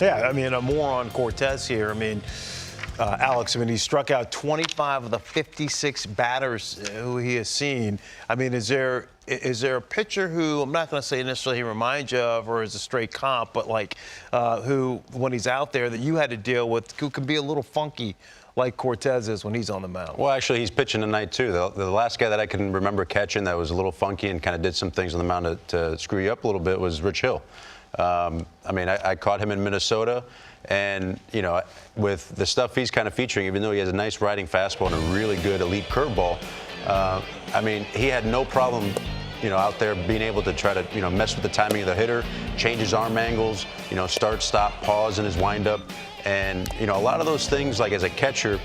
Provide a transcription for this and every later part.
Yeah, I mean, more on Cortes here. I mean, Alex, I mean, he struck out 25 of the 56 batters who he has seen. I mean, is there a pitcher who, I'm not going to say necessarily he reminds you of or is a straight comp, but like who, when he's out there, that you had to deal with, who can be a little funky like Cortes is when he's on the mound? Well, actually, he's pitching tonight, too. The last guy that I can remember catching that was a little funky and kind of did some things on the mound to screw you up a little bit was Rich Hill. I mean, I caught him in Minnesota, and, you know, with the stuff he's kind of featuring, even though he has a nice riding fastball and a really good elite curveball, I mean, he had no problem, you know, out there being able to try to, you know, mess with the timing of the hitter, change his arm angles, you know, start, stop, pause in his windup. And, you know, a lot of those things, like as a catcher,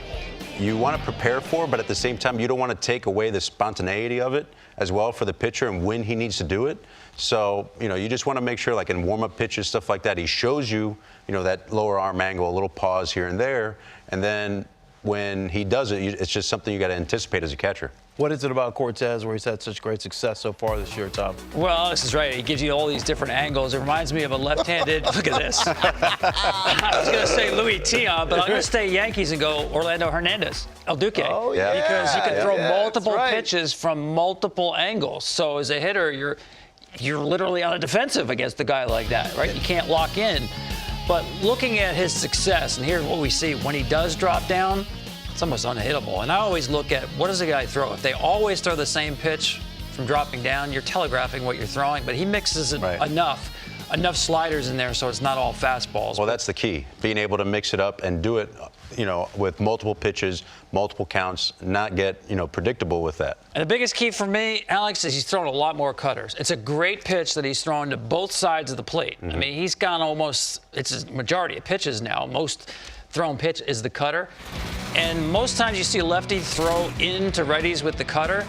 you want to prepare for, but at the same time, you don't want to take away the spontaneity of it as well for the pitcher and when he needs to do it. So, you know, you just want to make sure, like in warm-up pitches, stuff like that, he shows you, you know, that lower arm angle, a little pause here and there, and then when he does it, it's just something you got to anticipate as a catcher. What is it about Cortes where he's had such great success so far this year, Tom? Well, this is right. He gives you all these different angles. It reminds me of a left-handed. Look at this. I was going to say Louis Tion, but I'm going to stay Yankees and go Orlando Hernandez, El Duque. Oh, yeah. Because you can throw multiple pitches from multiple angles. So as a hitter, you're literally on a defensive against a guy like that, right? You can't lock in. But looking at his success, and here's what we see. When he does drop down, it's almost unhittable. And I always look at, what does a guy throw? If they always throw the same pitch from dropping down, you're telegraphing what you're throwing. But he mixes it enough sliders in there so it's not all fastballs. Well, that's the key, being able to mix it up and do it, you know, with multiple pitches, multiple counts, not get, you know, predictable with that. And the biggest key for me, Alex, is he's throwing a lot more cutters. It's a great pitch that he's throwing to both sides of the plate. I mean, he's gone almost, it's a majority of pitches now. Most thrown pitch is the cutter. And most times you see a lefty throw into righties with the cutter,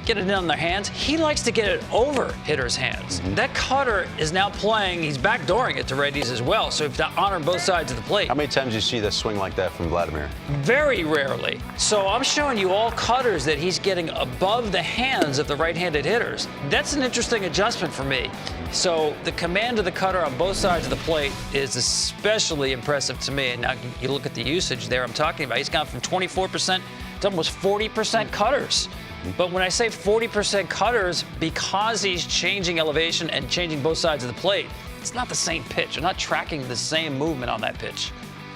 get it in on their hands. He likes to get it over hitters' hands. That cutter is now playing, he's backdooring it to righties as well, so you have to honor both sides of the plate. How many times do you see that swing like that from Vladimir? Very rarely. So I'm showing you all cutters that he's getting above the hands of the right-handed hitters. That's an interesting adjustment for me. So the command of the cutter on both sides of the plate is especially impressive to me. And now you look at the usage there I'm talking about. He's gone from 24% to almost 40% cutters. But when I say 40% cutters, because he's changing elevation and changing both sides of the plate, it's not the same pitch. You're not tracking the same movement on that pitch.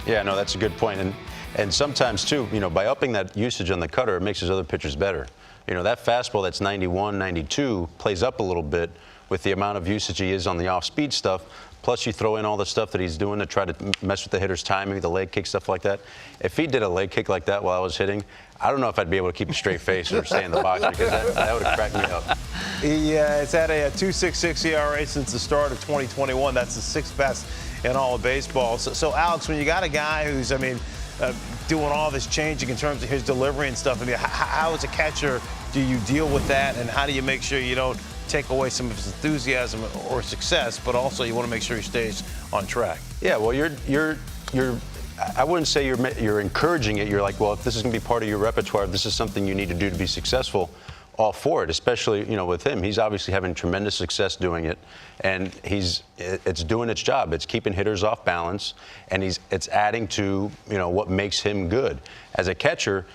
Yeah, no, that's a good point. And sometimes, too, you know, by upping that usage on the cutter, it makes his other pitchers better. You know, that fastball that's 91, 92 plays up a little bit with the amount of usage he is on the off-speed stuff. Plus, you throw in all the stuff that he's doing to try to mess with the hitter's timing, the leg kick, stuff like that. If he did a leg kick like that while I was hitting, I don't know if I'd be able to keep a straight face or stay in the box because that would have cracked me up. It's had a 2.66 ERA since the start of 2021. That's the sixth best in all of baseball. So Alex, when you got a guy who's, I mean, doing all this changing in terms of his delivery and stuff, I mean, how as a catcher do you deal with that, and how do you make sure you don't take away some of his enthusiasm or success, but also you want to make sure he stays on track? Yeah, well, I wouldn't say you're encouraging it. You're like, well, if this is going to be part of your repertoire, if this is something you need to do to be successful, all for it, especially, you know, with him. He's obviously having tremendous success doing it, and it's doing its job. It's keeping hitters off balance, and it's adding to, you know, what makes him good. As a catcher,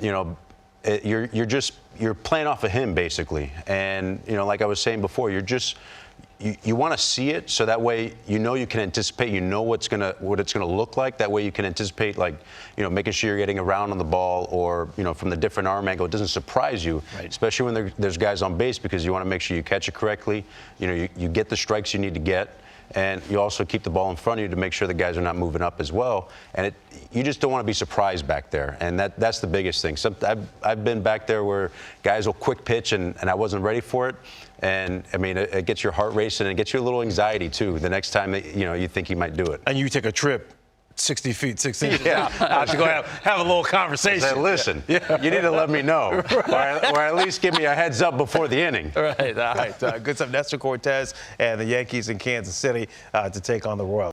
you know, you're playing off of him basically, and, you know, like I was saying before, you want to see it so that way you know you can anticipate, you know what it's gonna look like. That way you can anticipate, like, you know, making sure you're getting around on the ball, or, you know, from the different arm angle. It doesn't surprise you, especially when there's guys on base, because you want to make sure you catch it correctly. You know, you get the strikes you need to get, and you also keep the ball in front of you to make sure the guys are not moving up as well. And you just don't want to be surprised back there, and that's the biggest thing. I've been back there where guys will quick pitch and I wasn't ready for it. And, I mean, it gets your heart racing, and it gets you a little anxiety, too, the next time that, you know, you think he might do it. And you take a trip 60 feet, 6 inches out to go have a little conversation. Say, listen, you need to let me know, or at least give me a heads up before the inning. All right. Good stuff. Nestor Cortes and the Yankees in Kansas City to take on the Royals.